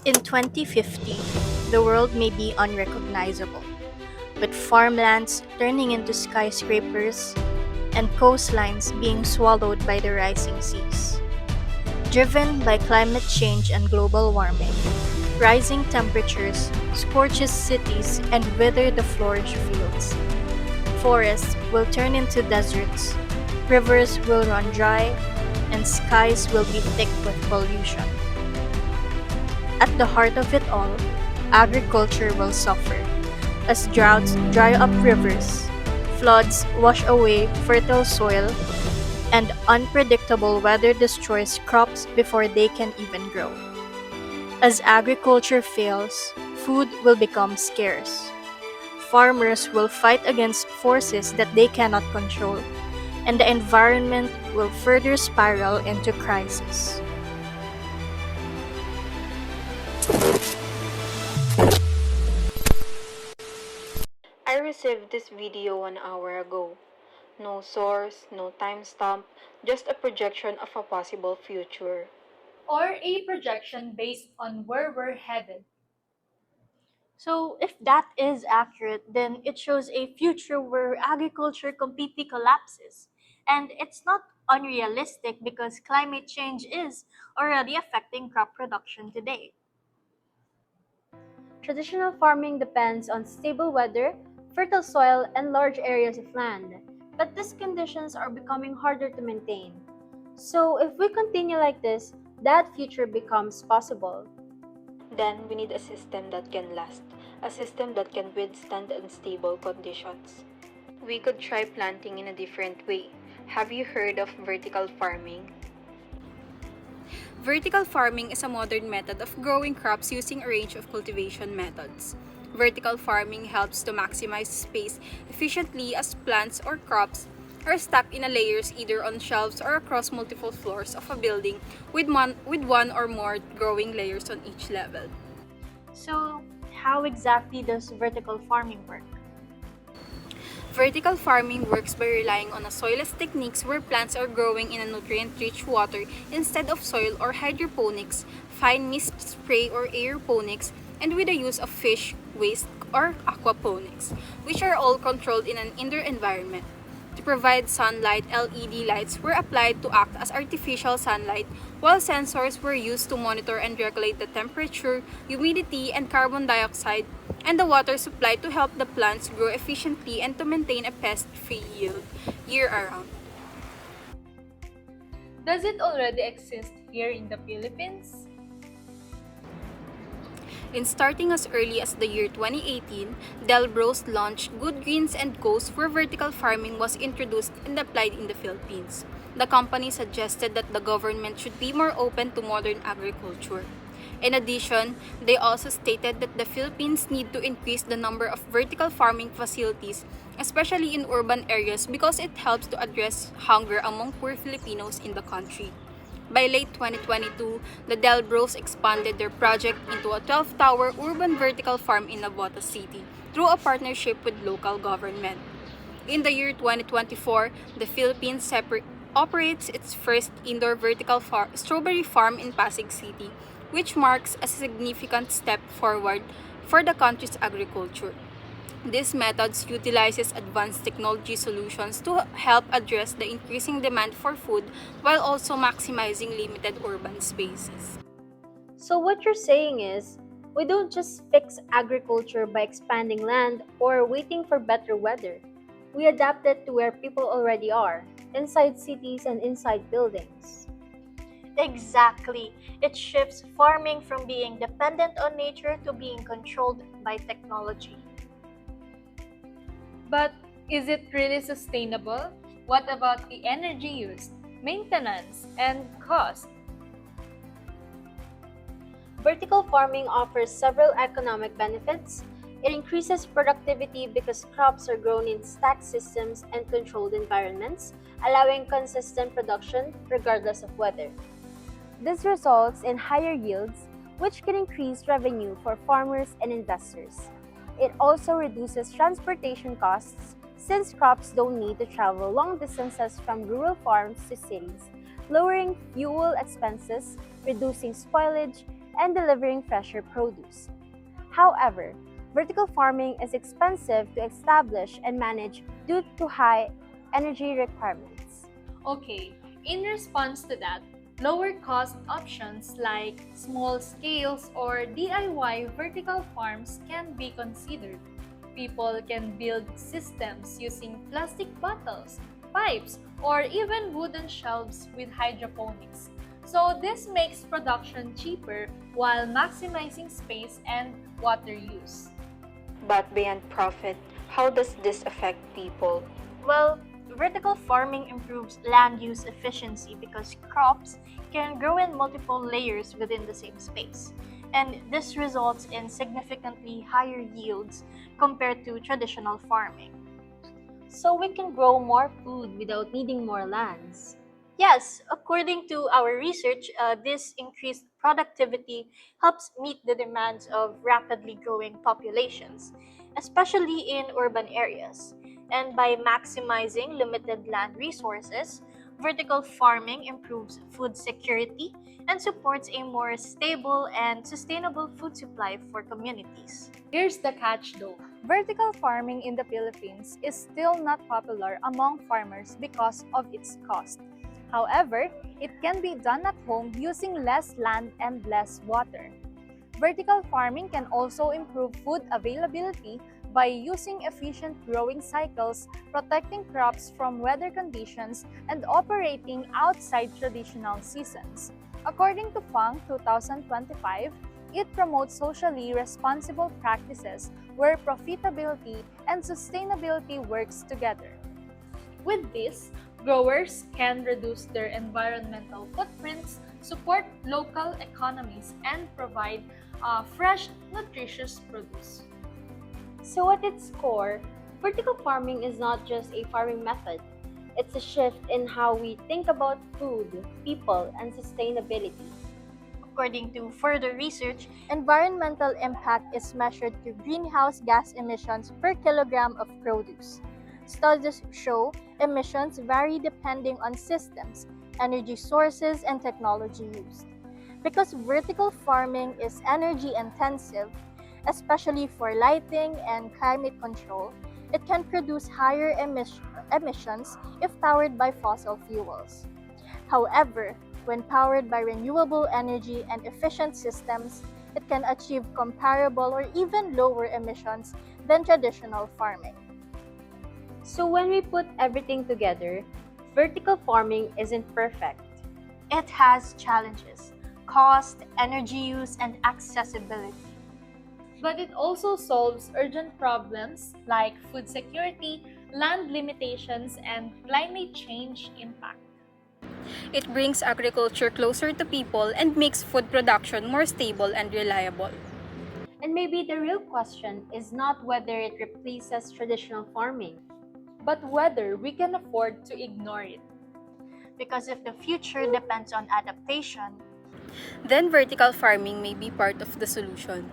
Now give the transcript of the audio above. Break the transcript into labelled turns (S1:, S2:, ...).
S1: In 2050, the world may be unrecognizable, with farmlands turning into skyscrapers and coastlines being swallowed by the rising seas. Driven by climate change and global warming, rising temperatures scorches cities and wither the flourish fields. Forests will turn into deserts, rivers will run dry, and skies will be thick with pollution. At the heart of it all, agriculture will suffer as droughts dry up rivers, floods wash away fertile soil, and unpredictable weather destroys crops before they can even grow. As agriculture fails, food will become scarce. Farmers will fight against forces that they cannot control, and the environment will further spiral into crisis.
S2: I received this video 1 hour ago. No source, no timestamp, just a projection of a possible future.
S3: Or a projection based on where we're headed.
S1: So, if that is accurate, then it shows a future where agriculture completely collapses. And it's not unrealistic because climate change is already affecting crop production today.
S4: Traditional farming depends on stable weather, fertile soil, and large areas of land. But these conditions are becoming harder to maintain. So, if we continue like this, that future becomes possible.
S2: Then we need a system that can last, a system that can withstand unstable conditions. We could try planting in a different way. Have you heard of vertical farming?
S5: Vertical farming is a modern method of growing crops using a range of cultivation methods. Vertical farming helps to maximize space efficiently as plants or crops are stacked in a layers either on shelves or across multiple floors of a building with one or more growing layers on each level.
S1: So, how exactly does vertical farming work?
S5: Vertical farming works by relying on a soilless techniques where plants are growing in a nutrient-rich water instead of soil or hydroponics, fine mist spray or aeroponics, and with the use of fish waste or aquaponics, which are all controlled in an indoor environment. To provide sunlight, LED lights were applied to act as artificial sunlight, while sensors were used to monitor and regulate the temperature, humidity, and carbon dioxide, and the water supply to help the plants grow efficiently and to maintain a pest-free yield year-round.
S3: Does it already exist here in the Philippines?
S5: In starting as early as the year 2018, Delbros launched Good Greens and Coast where vertical farming was introduced and applied in the Philippines. The company suggested that the government should be more open to modern agriculture. In addition, they also stated that the Philippines need to increase the number of vertical farming facilities, especially in urban areas because it helps to address hunger among poor Filipinos in the country. By late 2022, the Delbros expanded their project into a 12-tower urban vertical farm in Navotas City through a partnership with local government. In the year 2024, the Philippines operates its first indoor vertical strawberry farm in Pasig City, which marks a significant step forward for the country's agriculture. These methods utilizes advanced technology solutions to help address the increasing demand for food while also maximizing limited urban spaces.
S4: So, what you're saying is, we don't just fix agriculture by expanding land or waiting for better weather. We adapt it to where people already are, inside cities and inside buildings.
S1: Exactly. It shifts farming from being dependent on nature to being controlled by technology.
S3: But is it really sustainable? What about the energy used, maintenance, and cost?
S4: Vertical farming offers several economic benefits. It increases productivity because crops are grown in stacked systems and controlled environments, allowing consistent production regardless of weather. This results in higher yields, which can increase revenue for farmers and investors. It also reduces transportation costs since crops don't need to travel long distances from rural farms to cities, lowering fuel expenses, reducing spoilage, and delivering fresher produce. However, vertical farming is expensive to establish and manage due to high energy requirements.
S3: Okay, in response to that, lower cost options like small scales or DIY vertical farms can be considered. People can build systems using plastic bottles, pipes, or even wooden shelves with hydroponics. So this makes production cheaper while maximizing space and water use.
S2: But beyond profit, how does this affect people?
S1: Well, vertical farming improves land use efficiency because crops can grow in multiple layers within the same space. And this results in significantly higher yields compared to traditional farming.
S4: So we can grow more food without needing more lands.
S1: Yes, according to our research, this increased productivity helps meet the demands of rapidly growing populations, especially in urban areas. And by maximizing limited land resources, vertical farming improves food security and supports a more stable and sustainable food supply for communities.
S3: Here's the catch though. Vertical farming in the Philippines is still not popular among farmers because of its cost. However, it can be done at home using less land and less water. Vertical farming can also improve food availability by using efficient growing cycles, protecting crops from weather conditions, and operating outside traditional seasons. According to FANG 2025, it promotes socially responsible practices where profitability and sustainability works together. With this, growers can reduce their environmental footprints, support local economies, and provide fresh, nutritious produce.
S4: So at its core, vertical farming is not just a farming method. It's a shift in how we think about food, people, and sustainability.
S1: According to further research, environmental impact is measured through greenhouse gas emissions per kilogram of produce. Studies show emissions vary depending on systems, energy sources, and technology used. Because vertical farming is energy intensive, especially for lighting and climate control, it can produce higher emissions if powered by fossil fuels. However, when powered by renewable energy and efficient systems, it can achieve comparable or even lower emissions than traditional farming.
S4: So when we put everything together, vertical farming isn't perfect.
S1: It has challenges: cost, energy use, and accessibility.
S3: But it also solves urgent problems like food security, land limitations, and climate change impact.
S5: It brings agriculture closer to people and makes food production more stable and reliable.
S4: And maybe the real question is not whether it replaces traditional farming,
S3: But whether we can afford to ignore it.
S1: Because if the future depends on adaptation,
S5: Then vertical farming may be part of the solution.